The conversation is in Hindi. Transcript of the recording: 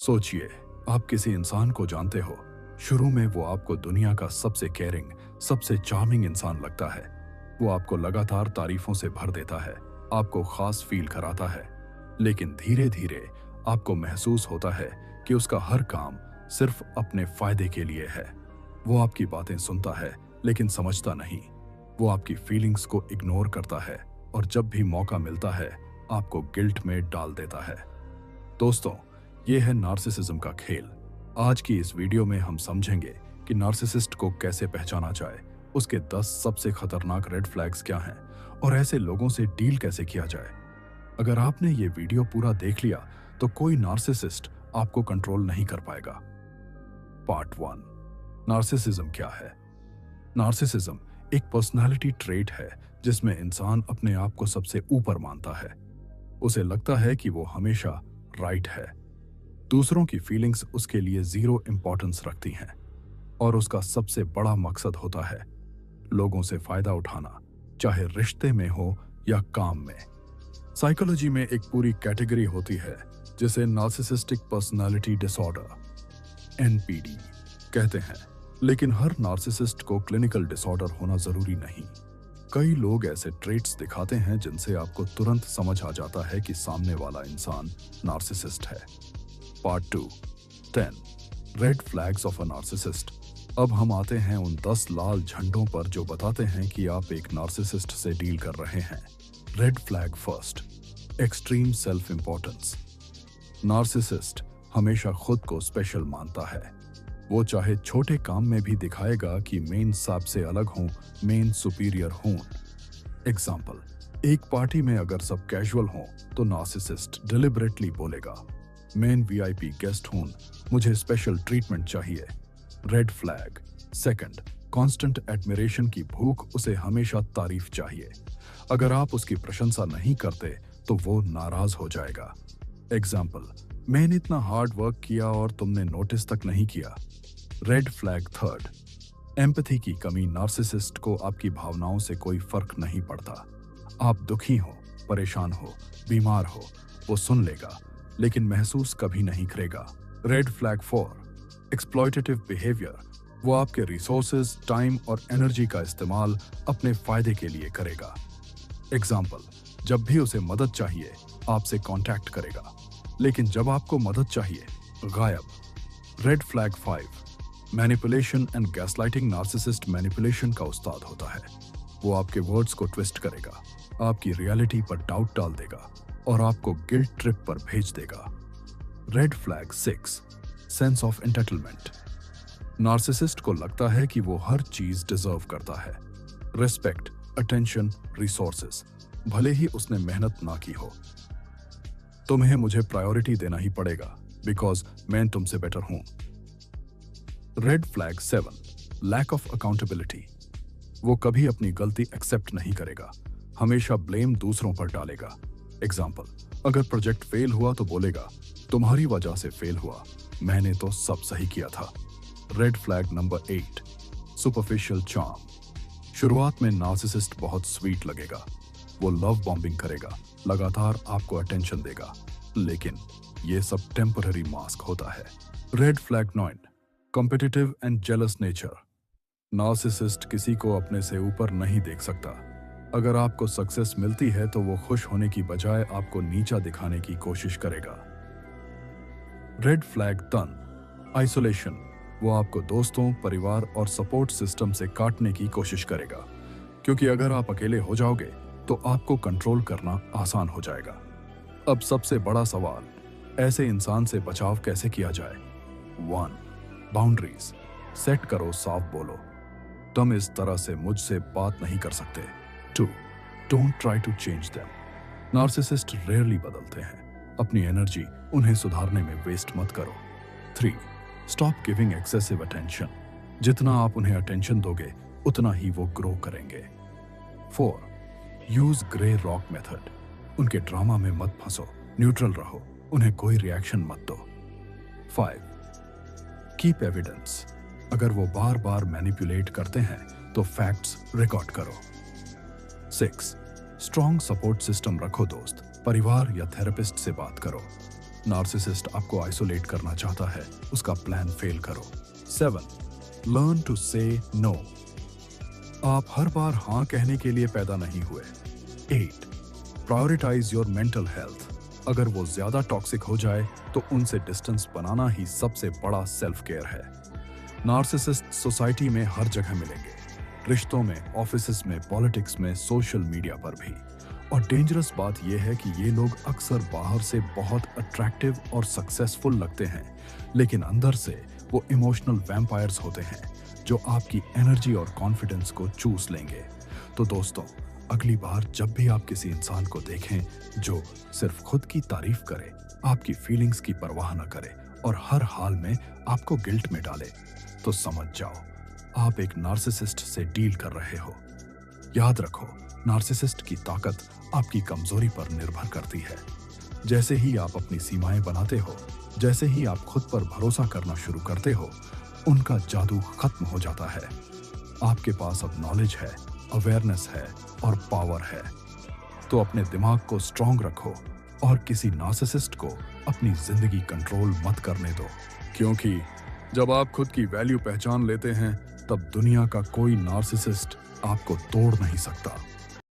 सोचिए, आप किसी इंसान को जानते हो। शुरू में वो आपको दुनिया का सबसे केयरिंग, सबसे चार्मिंग इंसान लगता है। वो आपको लगातार तारीफों से भर देता है, आपको खास फील कराता है। लेकिन धीरे धीरे आपको महसूस होता है कि उसका हर काम सिर्फ अपने फायदे के लिए है। वो आपकी बातें सुनता है लेकिन समझता नहीं। वो आपकी फीलिंग्स को इग्नोर करता है और जब भी मौका मिलता है आपको गिल्ट में डाल देता है। दोस्तों, ये है नार्सिसिज्म का खेल। आज की इस वीडियो में हम समझेंगे कि नार्सिसिस्ट को कैसे पहचाना जाए, उसके 10 सबसे खतरनाक रेड फ्लैग्स क्या हैं और ऐसे लोगों से डील कैसे किया जाए। अगर आपने ये वीडियो पूरा देख लिया तो कोई नार्सिसिस्ट आपको कंट्रोल नहीं कर पाएगा। पार्ट 1, नार्सिसिज्म क्या है। नार्सिसिज्म एक पर्सनालिटी ट्रेट है जिसमें इंसान अपने आप को सबसे ऊपर मानता है। उसे लगता है कि वो हमेशा राइट है, दूसरों की फीलिंग्स उसके लिए जीरो इंपॉर्टेंस रखती हैं और उसका सबसे बड़ा मकसद होता है लोगों से फायदा उठाना, चाहे रिश्ते में हो या काम में। साइकोलॉजी में एक पूरी कैटेगरी होती है जिसे नार्सिसिस्टिक पर्सनालिटी डिसऑर्डर एनपीडी कहते हैं। लेकिन हर नार्सिसिस्ट को क्लिनिकल डिसऑर्डर होना जरूरी नहीं। कई लोग ऐसे ट्रेट्स दिखाते हैं जिनसे आपको तुरंत समझ आ जाता है कि सामने वाला इंसान नार्सिसिस्ट है। Part 2, 10 red flags of a narcissist. अब हम आते हैं उन 10 लाल झंडों पर जो बताते हैं कि आप एक नार्सिसिस्ट से डील कर रहे हैं। Red flag first, extreme self importance. Narcissist हमेशा खुद को स्पेशल मानता है। वो चाहे छोटे काम में भी दिखाएगा कि मेन साहब से अलग हूं, मेन सुपीरियर हूं। एग्जाम्पल, एक पार्टी में अगर सब कैजुअल हों तो नार्सिसिस्ट डिलिबरेटली बोलेगा, मेन वीआईपी गेस्ट हूं, मुझे स्पेशल ट्रीटमेंट चाहिए। Red flag second, constant admiration की भूख। उसे हमेशा तारीफ चाहिए। अगर आप उसकी प्रशंसा नहीं करते तो वो नाराज हो जाएगा। एग्जाम्पल, मैंने इतना हार्ड वर्क किया और तुमने नोटिस तक नहीं किया। रेड फ्लैग थर्ड, एम्पैथी की कमी। नार्सिसिस्ट को आपकी भावनाओं से कोई फर्क नहीं पड़ता। आप दुखी हो, परेशान हो, बीमार हो, वो सुन लेगा लेकिन महसूस कभी नहीं करेगा। Red flag 4, exploitative behaviour. वो आपके रिसोर्सेज, टाइम और एनर्जी का इस्तेमाल अपने फायदे के लिए करेगा। एग्जाम्पल, जब भी उसे मदद चाहिए आपसे कांटेक्ट करेगा, लेकिन जब आपको मदद चाहिए गायब। Red flag 5, manipulation and gaslighting. Narcissist manipulation का उस्ताद होता है। वो आपके वर्ड्स को ट्विस्ट करेगा, आपकी रियलिटी पर डाउट डाल देगा और आपको गिल्ट ट्रिप पर भेज देगा। Red flag 6, sense of entitlement. Narcissist को लगता है कि वो हर चीज डिजर्व करता है, रिस्पेक्ट, अटेंशन, रिसोर्सेज, भले ही उसने मेहनत ना की हो। तुम्हें मुझे प्रायोरिटी देना ही पड़ेगा बिकॉज मैं तुमसे बेटर हूं। Red flag 7, lack of accountability. वो कभी अपनी गलती एक्सेप्ट नहीं करेगा, हमेशा ब्लेम दूसरों पर डालेगा। एग्जाम्पल, अगर प्रोजेक्ट फेल हुआ तो बोलेगा तुम्हारी वजह से फेल हुआ, मैंने तो सब सही किया था। Red flag number 8, superficial charm. शुरुआत में नार्सिसिस्ट बहुत स्वीट लगेगा। वो लव बॉम्बिंग करेगा, लगातार आपको अटेंशन देगा, लेकिन ये सब टेम्पररी मास्क होता है। Red flag 9, competitive and jealous nature. Narcissist किसी को अपने से ऊपर नहीं देख सकता। अगर आपको सक्सेस मिलती है तो वो खुश होने की बजाय आपको नीचा दिखाने की कोशिश करेगा। Red flag 10, isolation. वो आपको दोस्तों, परिवार और सपोर्ट सिस्टम से काटने की कोशिश करेगा, क्योंकि अगर आप अकेले हो जाओगे तो आपको कंट्रोल करना आसान हो जाएगा। अब सबसे बड़ा सवाल, ऐसे इंसान से बचाव कैसे किया जाए। 1, बाउंड्रीज सेट करो, साफ बोलो, तुम इस तरह से मुझसे बात नहीं कर सकते। 2, don't try to change them. Narcissist rarely बदलते हैं, अपनी एनर्जी उन्हें सुधारने में वेस्ट मत करो। 3, स्टॉप गिविंग एक्सेसिव अटेंशन। जितना आप उन्हें अटेंशन दोगे उतना ही वो ग्रो करेंगे। 4, यूज ग्रे रॉक मेथड। उनके ड्रामा में मत फंसो, न्यूट्रल रहो, उन्हें कोई रिएक्शन मत दो। 5, कीप एविडेंस। अगर वो बार बार मैनिपुलेट करते हैं तो फैक्ट्स रिकॉर्ड करो। 6, स्ट्रॉन्ग सपोर्ट सिस्टम रखो दोस्त, परिवार या थेरेपिस्ट से बात करो। नार्सिसिस्ट आपको आइसोलेट करना चाहता है, उसका प्लान फेल करो। 7. लर्न टू से नो। आप हर बार हाँ कहने के लिए पैदा नहीं हुए। 8. Prioritise your mental health. अगर वो ज्यादा टॉक्सिक हो जाए तो उनसे डिस्टेंस बनाना ही सबसे बड़ा सेल्फ केयर है। नार्सिसिस्ट सोसाइटी में हर जगह मिलेंगे, रिश्तों में, ऑफिसेस में, पॉलिटिक्स में, सोशल मीडिया पर भी। और डेंजरस बात यह है कि ये लोग अक्सर बाहर से बहुत अट्रैक्टिव और सक्सेसफुल लगते हैं, लेकिन अंदर से वो इमोशनल वैम्पायर्स होते हैं जो आपकी एनर्जी और कॉन्फिडेंस को चूस लेंगे। तो दोस्तों, अगली बार जब भी आप किसी इंसान को देखें जो सिर्फ खुद की तारीफ करे, आपकी फीलिंग्स की परवाह न करे और हर हाल में आपको गिल्ट में डाले, तो समझ जाओ आप एक नार्सिसिस्ट से डील कर रहे हो। याद रखो, नार्सिसिस्ट की ताकत आपकी कमजोरी पर निर्भर करती है। जैसे ही आप अपनी सीमाएं बनाते हो, जैसे ही आप खुद पर भरोसा करना शुरू करते हो, उनका जादू खत्म हो जाता है। आपके पास अब नॉलेज है, अवेयरनेस है और पावर है। तो अपने दिमाग को स्ट्रांग रखो और किसी नार्सिसिस्ट को अपनी जिंदगी कंट्रोल मत करने दो, क्योंकि जब आप खुद की वैल्यू पहचान लेते हैं, तब दुनिया का कोई नार्सिसिस्ट आपको तोड़ नहीं सकता।